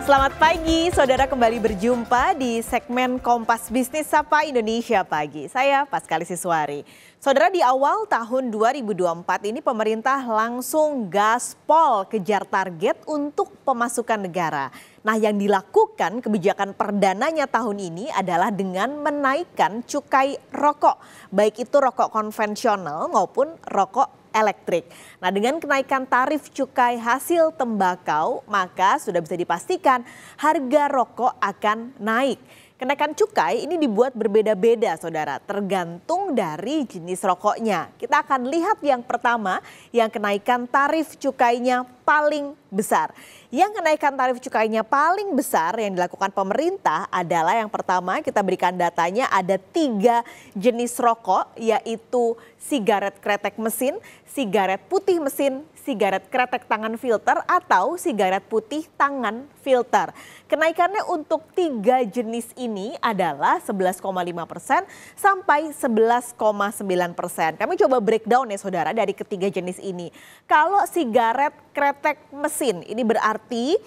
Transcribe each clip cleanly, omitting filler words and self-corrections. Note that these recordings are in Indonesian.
Selamat pagi, saudara, kembali berjumpa di segmen Kompas Bisnis Sapa Indonesia Pagi. Saya Paskali Siswari. Saudara, di awal tahun 2024 ini pemerintah langsung gaspol kejar target untuk pemasukan negara. Nah, yang dilakukan kebijakan perdananya tahun ini adalah dengan menaikkan cukai rokok, baik itu rokok konvensional maupun rokok elektrik. Nah, dengan kenaikan tarif cukai hasil tembakau, maka sudah bisa dipastikan harga rokok akan naik. Kenaikan cukai ini dibuat berbeda-beda, saudara, tergantung dari jenis rokoknya. Kita akan lihat yang pertama, yang kenaikan tarif cukainya paling besar. Yang kenaikan tarif cukainya paling besar yang dilakukan pemerintah adalah yang pertama, kita berikan datanya, ada 3 jenis rokok, yaitu sigaret kretek mesin, sigaret putih mesin, sigaret kretek tangan filter, atau sigaret putih tangan filter. Kenaikannya untuk 3 jenis ini adalah 11,5% sampai 11,9%. Kami coba breakdown ya, saudara, dari ketiga jenis ini. Kalau sigaret kretek mesin, ini berarti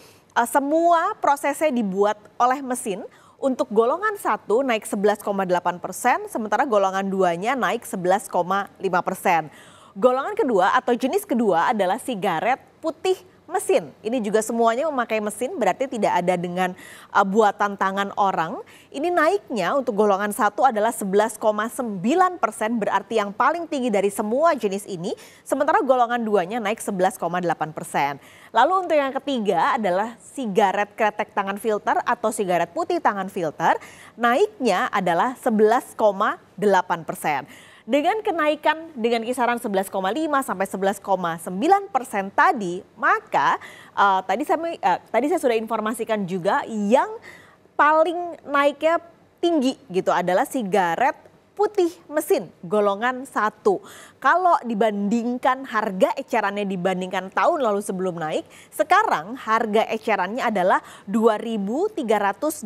semua prosesnya dibuat oleh mesin. Untuk golongan 1 naik 11,8%, sementara golongan 2-nya naik 11,5%. Golongan kedua atau jenis kedua adalah sigaret putih mesin. Ini juga semuanya memakai mesin, berarti tidak ada dengan buatan tangan orang. Ini naiknya untuk golongan 1 adalah 11,9%, berarti yang paling tinggi dari semua jenis ini. Sementara golongan 2-nya naik 11,8%. Lalu untuk yang ketiga adalah sigaret kretek tangan filter atau sigaret putih tangan filter. Naiknya adalah 11,8%. Dengan kenaikan dengan kisaran 11,5 sampai 11,9% tadi, maka tadi saya sudah informasikan juga yang paling naiknya tinggi gitu adalah sigaret putih mesin golongan 1. Kalau dibandingkan harga ecerannya dibandingkan tahun lalu sebelum naik, sekarang harga ecerannya adalah Rp2.380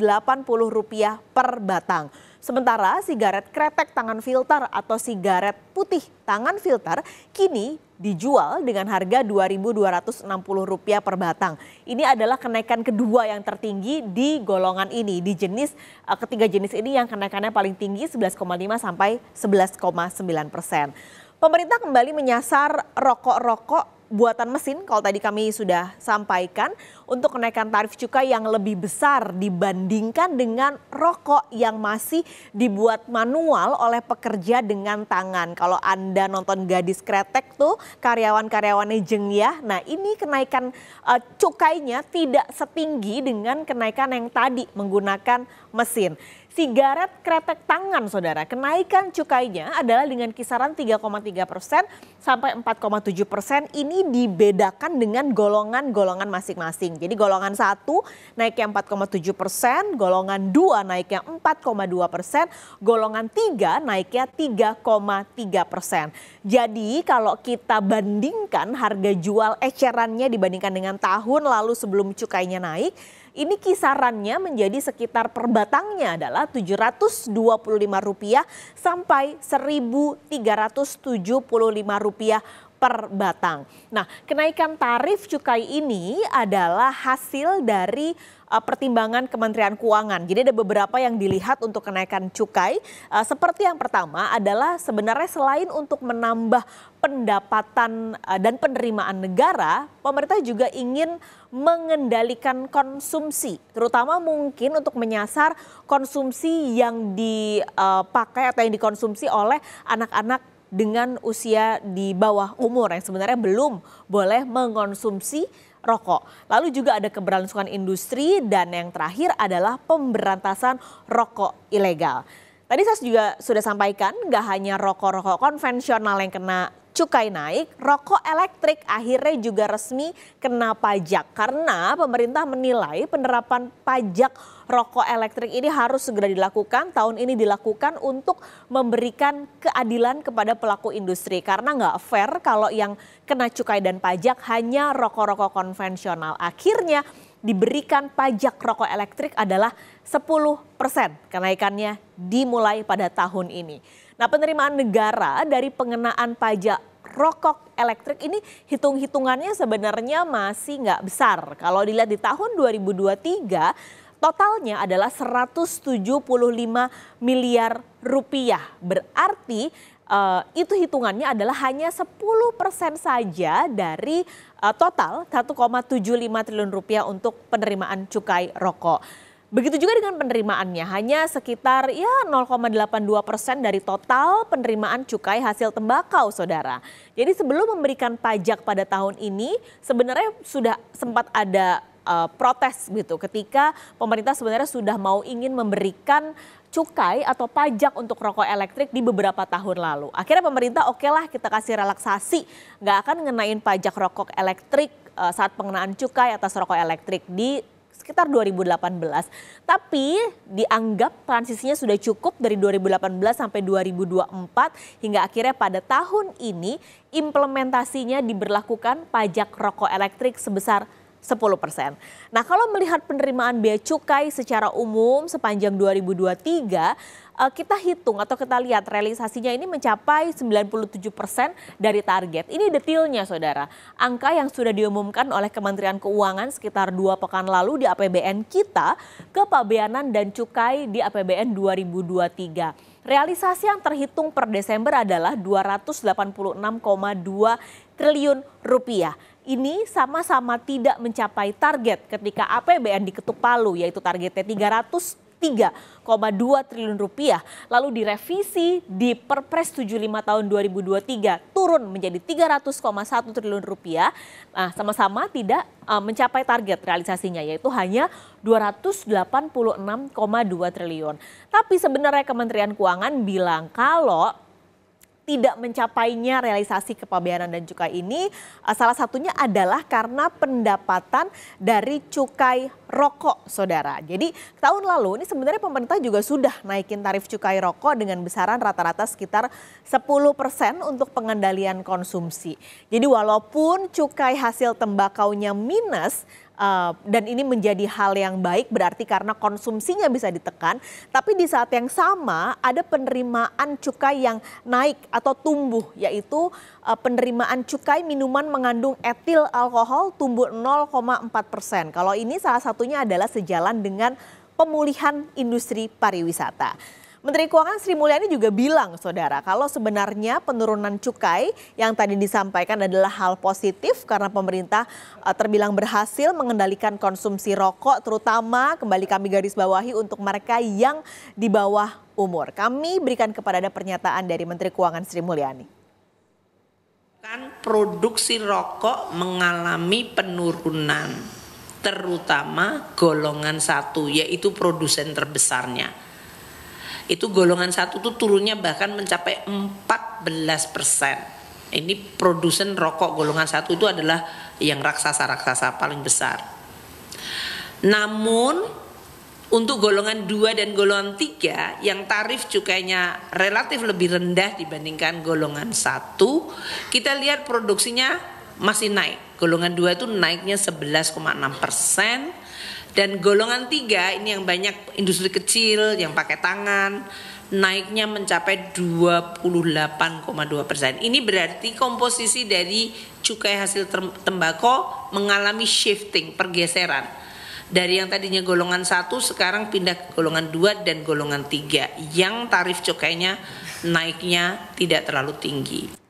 per batang. Sementara sigaret kretek tangan filter atau sigaret putih tangan filter kini dijual dengan harga Rp2.260 per batang. Ini adalah kenaikan kedua yang tertinggi di golongan ini. Di jenis ketiga jenis ini yang kenaikannya paling tinggi 11,5 sampai 11,9%. Pemerintah kembali menyasar rokok-rokok buatan mesin, kalau tadi kami sudah sampaikan, untuk kenaikan tarif cukai yang lebih besar dibandingkan dengan rokok yang masih dibuat manual oleh pekerja dengan tangan. Kalau Anda nonton Gadis Kretek tuh, karyawan-karyawannya jengyah. Nah, ini kenaikan cukainya tidak setinggi dengan kenaikan yang tadi menggunakan mesin. Sigaret kretek tangan, saudara, kenaikan cukainya adalah dengan kisaran 3,3% sampai 4,7%. Ini dibedakan dengan golongan-golongan masing-masing. Jadi golongan 1 naiknya 4,7%, golongan 2 naiknya 4,2%, golongan 3 naiknya 3,3%. Jadi kalau kita bandingkan harga jual ecerannya dibandingkan dengan tahun lalu sebelum cukainya naik, ini kisarannya menjadi sekitar per batangnya adalah Rp725 sampai Rp1.375 per batang. Nah, kenaikan tarif cukai ini adalah hasil dari pertimbangan Kementerian Keuangan. Jadi ada beberapa yang dilihat untuk kenaikan cukai. Seperti yang pertama adalah sebenarnya selain untuk menambah pendapatan dan penerimaan negara, pemerintah juga ingin mengendalikan konsumsi, terutama mungkin untuk menyasar konsumsi yang dipakai atau yang dikonsumsi oleh anak-anak dengan usia di bawah umur yang sebenarnya belum boleh mengkonsumsi rokok. Lalu juga ada keberlangsungan industri dan yang terakhir adalah pemberantasan rokok ilegal. Tadi saya juga sudah sampaikan gak hanya rokok-rokok konvensional yang kena cukai naik, rokok elektrik akhirnya juga resmi kena pajak karena pemerintah menilai penerapan pajak rokok elektrik ini harus segera dilakukan. Tahun ini dilakukan untuk memberikan keadilan kepada pelaku industri karena nggak fair kalau yang kena cukai dan pajak hanya rokok-rokok konvensional. Akhirnya diberikan pajak rokok elektrik adalah 10%. Kenaikannya dimulai pada tahun ini. Nah, penerimaan negara dari pengenaan pajak rokok elektrik ini hitung-hitungannya sebenarnya masih nggak besar. Kalau dilihat di tahun 2023 totalnya adalah 175 miliar rupiah. Berarti itu hitungannya adalah hanya 10% saja dari total 1,75 triliun rupiah untuk penerimaan cukai rokok. Begitu juga dengan penerimaannya, hanya sekitar 0,82% dari total penerimaan cukai hasil tembakau, saudara. Jadi sebelum memberikan pajak pada tahun ini, sebenarnya sudah sempat ada protes gitu ketika pemerintah sebenarnya sudah ingin memberikan cukai atau pajak untuk rokok elektrik di beberapa tahun lalu. Akhirnya pemerintah oke lah kita kasih relaksasi, nggak akan ngenain pajak rokok elektrik saat pengenaan cukai atas rokok elektrik di sekitar 2018. Tapi dianggap transisinya sudah cukup dari 2018 sampai 2024 hingga akhirnya pada tahun ini implementasinya diberlakukan pajak rokok elektrik sebesar 10%. Nah, kalau melihat penerimaan bea cukai secara umum sepanjang 2023, kita hitung atau kita lihat realisasinya ini mencapai 97% dari target. Ini detailnya, saudara. Angka yang sudah diumumkan oleh Kementerian Keuangan sekitar 2 pekan lalu di APBN kita, kepabeanan dan cukai di APBN 2023. Realisasi yang terhitung per Desember adalah 286,2 triliun rupiah. Ini sama-sama tidak mencapai target ketika APBN diketuk palu, yaitu targetnya 303,2 triliun rupiah. Lalu direvisi di Perpres 75 tahun 2023 turun menjadi 300,1 triliun rupiah. Nah, sama-sama tidak mencapai target realisasinya, yaitu hanya 286,2 triliun. Tapi sebenarnya Kementerian Keuangan bilang kalau tidak mencapainya realisasi kepabeanan dan cukai ini salah satunya adalah karena pendapatan dari cukai rokok, saudara. Jadi tahun lalu ini sebenarnya pemerintah juga sudah naikin tarif cukai rokok dengan besaran rata-rata sekitar 10% untuk pengendalian konsumsi. Jadi walaupun cukai hasil tembakaunya minus, dan ini menjadi hal yang baik berarti karena konsumsinya bisa ditekan, tapi di saat yang sama ada penerimaan cukai yang naik atau tumbuh, yaitu penerimaan cukai minuman mengandung etil alkohol tumbuh 0,4%. Kalau ini salah satunya adalah sejalan dengan pemulihan industri pariwisata. Menteri Keuangan Sri Mulyani juga bilang, saudara, kalau sebenarnya penurunan cukai yang tadi disampaikan adalah hal positif karena pemerintah terbilang berhasil mengendalikan konsumsi rokok, terutama kembali kami garis bawahi untuk mereka yang di bawah umur. Kami berikan kepada Anda pernyataan dari Menteri Keuangan Sri Mulyani. Produksi rokok mengalami penurunan, terutama golongan 1, yaitu produsen terbesarnya. Itu golongan 1 tuh turunnya bahkan mencapai 14%. Ini produsen rokok golongan 1 itu adalah yang raksasa paling besar. Namun untuk golongan 2 dan golongan 3 yang tarif cukainya relatif lebih rendah dibandingkan golongan 1, kita lihat produksinya masih naik. Golongan 2 itu naiknya 11,6%. Dan golongan 3 ini yang banyak industri kecil yang pakai tangan, naiknya mencapai 28,2%. Ini berarti komposisi dari cukai hasil tembakau mengalami shifting, pergeseran. Dari yang tadinya golongan 1 sekarang pindah ke golongan 2 dan golongan 3 yang tarif cukainya naiknya tidak terlalu tinggi.